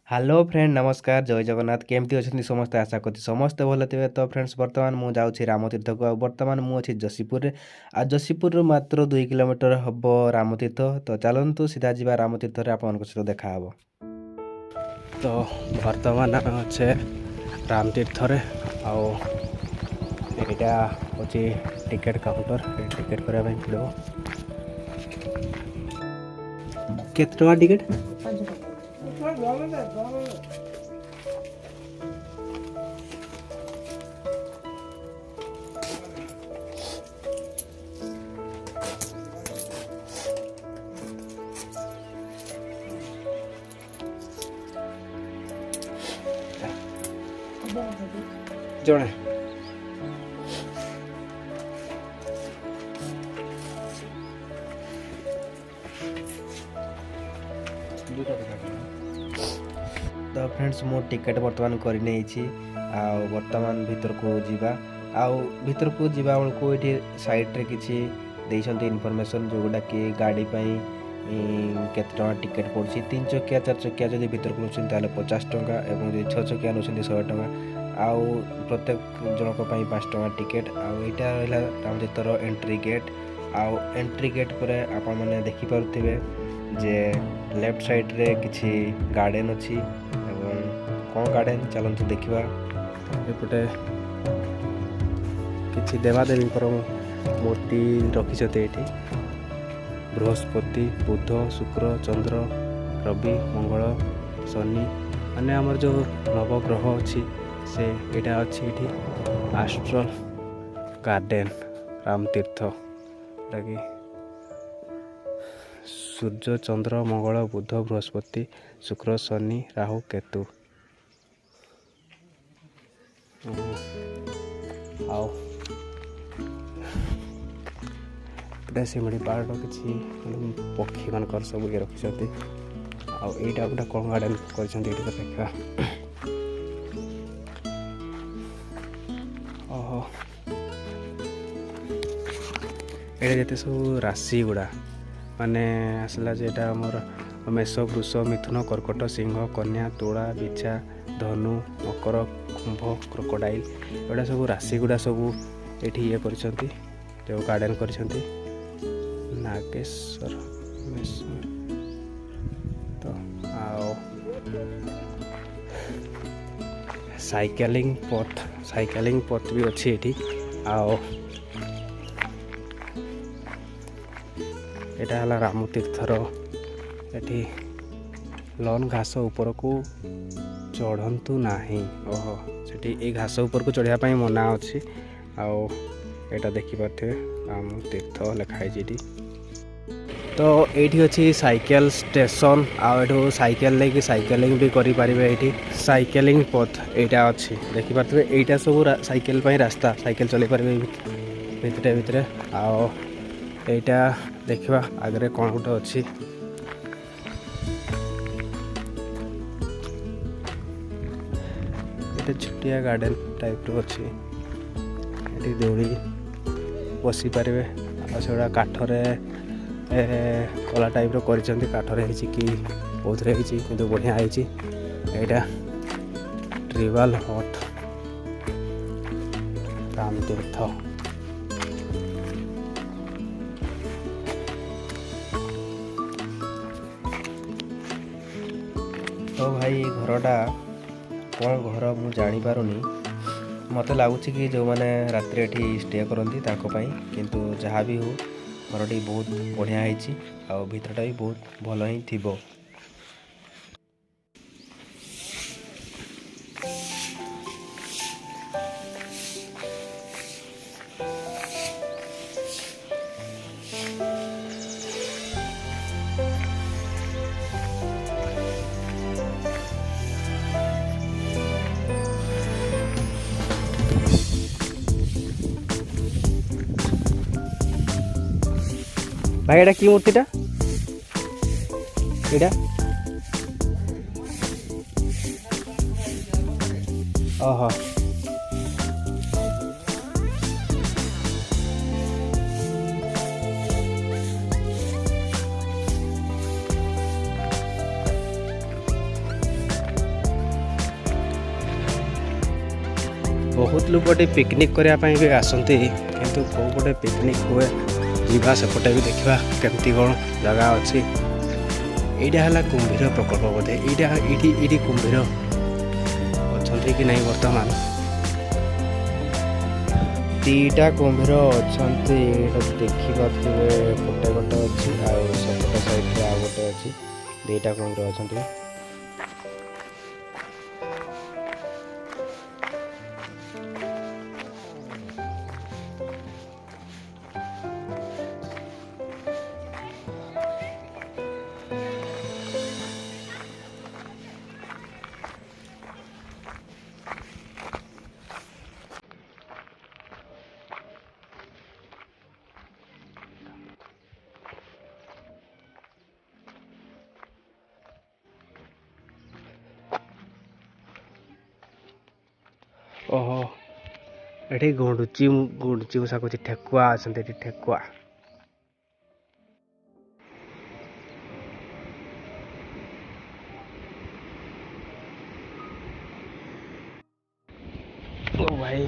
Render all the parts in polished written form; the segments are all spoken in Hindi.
हेलो फ्रेंड नमस्कार जय जगन्नाथ केमती अच्छा समस्ते आशा करती समस्ते भल थे। तो फ्रेंड्स बर्तमान मुझे रामतीर्थ को बर्तमान मुझे जशीपुर आ जशीपुर मात्र 2 किलोमीटर हम रामतीर्थ। तो चलतु सीधा जा रामतीर्थ आप सहित देखा। तो बर्तमान अच्छे रामतीर्थ आईटा हूँ टिकेट काउंटर टिकेट करने पड़ो केते टिकेट जड़े तो फ्रेंड्स मो टिकेट बर्तमान करने बर्तमान भीतर को जीवा भीतर को जीवा बेलू ये साइड्रे किसी इनफॉरमेशन जोगुटा कि गाड़ी केते टिकेट पड़ुछि 3 चकिया 4 चकिया जब भीतर को नौकरी 50 टंका और 6 चकिया नौकरी 100 टंका आउ प्रत्येक जनक 5 टंका टिकेट आईटा रहा रामतीर्थर एंट्री गेट एंट्री गेट पर आपण मैंने देखिपे जे लेफ्ट साइड रे किछि गार्डन अच्छी कौन गार्डन चलतु देखा एपटे किछि देवादेवी मूर्ति रखिछते एठी बृहस्पति बुध शुक्र चंद्र रवि मंगल शनि माने आमर जो नवग्रह अच्छी से यहाँ अच्छी आस्ट्रल गार्डन रामतीर्थ लगी सूर्य चंद्र मंगल बुध बृहस्पति शुक्र शनि राहु केतु आओ शिमिड़ी पार्ट किसी पक्षी मान सब ये रखिंट आईटा गोटे कौन गार्डन कर देखा ओहो ये जिते सब राशि गुड़ा माने आसला जेटा आमर मेष वृष मिथुन कर्कट सिंह कन्या तुला बिछा धनु मकर कुंभ क्रोकोडाइल एटा सब राशि गुड़ा सब ये कर गार्डन कर नागेश्वर तो आओ साइकेलिंग पथ भी अच्छी ये आओ यहाँ है रामतीर्थर ये लॉन घास ऊपर को चढ़ंतु नाही ओहो से घास ऊपर को चढ़ाई मना अच्छी आटा देखिपे रामतीर्थ लिखाई तो ये अच्छी साइकेल स्टेशन आठू साइकेल लेकिन साइकेलिंग भी करें ये साइकेलिंग पथ यहाँ अच्छी देखिपे यहाँ सब साइकेल रास्ता साइकेल चल पारे भितर भितर आईटा देखा आगे कौन गोटे अच्छी ये छोटिया गार्डन टाइप रो अच्छी ये दौड़ी बसी पारे से काठरे कला टाइप रो काठरे कि बहुत बढ़िया है यहाँ ट्रिवाल हट रामतीर्थ तो भाई घरटा कौन घर मु जानी पारुनी मत लगुच कि जो मैंने रात स्टे करती किंतु जहाँ भी हो घरटी बहुत बढ़िया है भीतरटा भी बहुत भल ही थी। भाई एटा की मूर्तिटा एटा ओहो बहुत लोग पिकनिक करने भी आसती किंतु कौ गोटे पिकनिक हुए जीवा सेपटे भी देखा केमती कौन जगह अच्छी। यहाँ है कुंभीर प्रकल्प बोधे ये कुंभीर अच्छा कि नहीं बर्तमान दीटा कुंभीर अच्छा देखिपे गोटे गोटे अच्छी आउट साइड आ गोटे अच्छी दीटा कुंभीर अच्छा। ओहो ये गुंडुची गुंडुची मूषा कौन ठेकुआ अच्छा ठेकुआ ओ भाई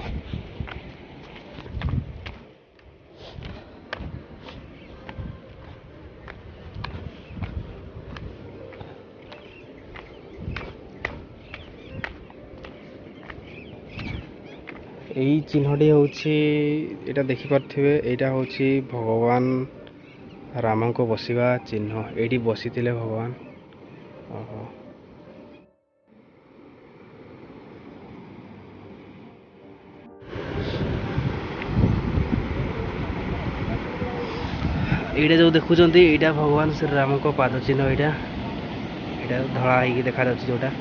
यही चिन्हटी हूँ यहाँ देखिपे यहाँ हूँ भगवान राम को बसवा चिन्ह ये बसी भगवान। ओहो ये जो देखुं यहाँ भगवान श्री राम को पाद चिन्ह यहाँ धड़ा देखा जोटा